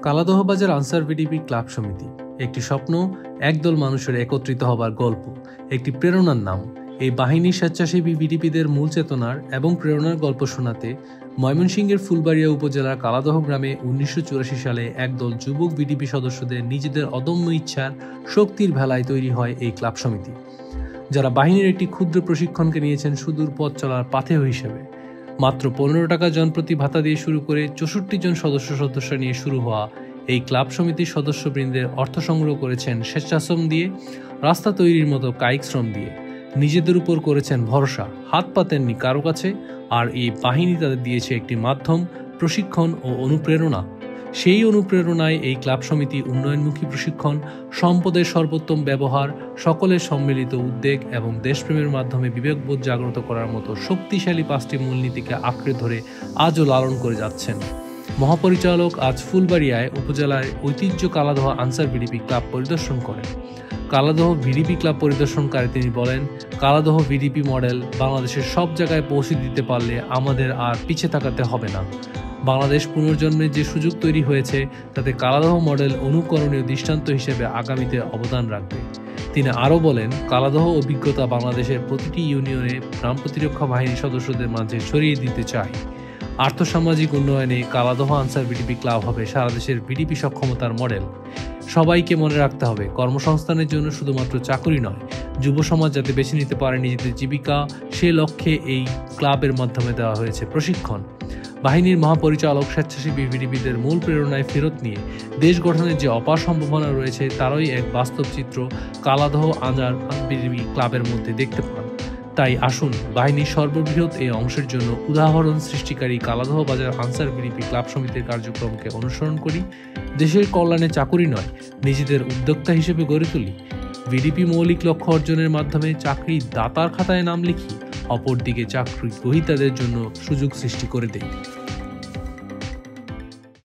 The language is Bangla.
কালাদহ বাজার আনসার ভিডিপি ক্লাব সমিতি একটি স্বপ্ন, একদল মানুষের একত্রিত হবার গল্প, একটি প্রেরণার নাম। এই বাহিনীর স্বেচ্ছাসেবী ভিডিপিদের মূল চেতনার এবং প্রেরণার গল্প শোনাতে ময়মনসিংহের ফুলবাড়িয়া উপজেলার কালাদহ গ্রামে 1984 সালে একদল যুবক ভিডিপি সদস্যদের নিজেদের অদম্য ইচ্ছার শক্তির ভেলায় তৈরি হয় এই ক্লাব সমিতি, যারা বাহিনীর একটি ক্ষুদ্র প্রশিক্ষণকে নিয়েছেন সুদূর পথ চলার পাথেয় হিসেবে। মাত্র 15 টাকা জনপ্রতি ভাতা দিয়ে শুরু করে 64 জন সদস্য নিয়ে শুরু হওয়া এই ক্লাব সমিতির সদস্যবৃন্দের অর্থ সংগ্রহ করেছেন স্বেচ্ছাশ্রম দিয়ে, রাস্তা তৈরির মতো কায়িক শ্রম দিয়ে। নিজেদের উপর করেছেন ভরসা, হাত পাতেননি কারো কাছে। আর এই বাহিনী তাদের দিয়েছে একটি মাধ্যম, প্রশিক্ষণ ও অনুপ্রেরণা। সেই অনুপ্রেরণায় এই ক্লাব সমিতি উন্নয়নমুখী প্রশিক্ষণ, সম্পদের সর্বোত্তম ব্যবহার, সকলের সম্মিলিত উদ্যোগ এবং দেশপ্রেমের মাধ্যমে বিবেকবোধ জাগ্রত করার মতো শক্তিশালী 5টি মূলনীতিকে আঁকড়ে ধরে আজও লালন করে যাচ্ছেন। মহাপরিচালক আজ ফুলবাড়িয়ায় উপজেলার ঐতিহ্য কালাদহ আনসার ভিডিপি ক্লাব পরিদর্শন করেন। কালাদহ ভিডিপি ক্লাব পরিদর্শনকারী তিনি বলেন, কালাদহ ভিডিপি মডেল বাংলাদেশের সব জায়গায় পৌঁছে দিতে পারলে আমাদের আর পিছে তাকাতে হবে না। বাংলাদেশ পুনর্জন্মের যে সুযোগ তৈরি হয়েছে তাতে কালাদহ মডেল অনুকরণীয় দৃষ্টান্ত হিসেবে আগামীতে অবদান রাখবে। তিনি আরও বলেন, কালাদহ অভিজ্ঞতা বাংলাদেশের প্রতিটি ইউনিয়নে গ্রাম প্রতিরক্ষা বাহিনীর সদস্যদের মাঝে ছড়িয়ে দিতে চায়। আর্থসামাজিক উন্নয়নে কালাদহ আনসার ভিডিপি ক্লাব হবে সারা দেশের ভিডিপি সক্ষমতার মডেল। সবাইকে মনে রাখতে হবে, কর্মসংস্থানের জন্য শুধুমাত্র চাকুরি নয়, যুব সমাজ যাতে বেছে নিতে পারে নিজেদের জীবিকা, সে লক্ষ্যে এই ক্লাবের মাধ্যমে দেওয়া হয়েছে প্রশিক্ষণ। বাহিনীর মহাপরিচালক স্বেচ্ছাসেবী ভিডিপিদের মূল প্রেরণায় ফেরত নিয়ে দেশ গঠনের যে অপার সম্ভাবনা রয়েছে তারই এক বাস্তব চিত্র কালাদহ আনসার ভিডিপি ক্লাবের মধ্যে দেখতে পান। তাই আসুন বাহিনীর সর্ববৃহৎ এই অংশের জন্য উদাহরণ সৃষ্টিকারী কালাদহ বাজার আনসার ভিডিপি ক্লাব সমিতির কার্যক্রমকে অনুসরণ করি। দেশের কল্যাণে চাকুরি নয়, নিজেদের উদ্যোক্তা হিসেবে গড়ে তুলি। ভিডিপি মৌলিক লক্ষ্য অর্জনের মাধ্যমে চাকরি দাতার খাতায় নাম লিখি, অপরদিকে চাকরি গ্রহীতাদের জন্য সুযোগ সৃষ্টি করে দেই।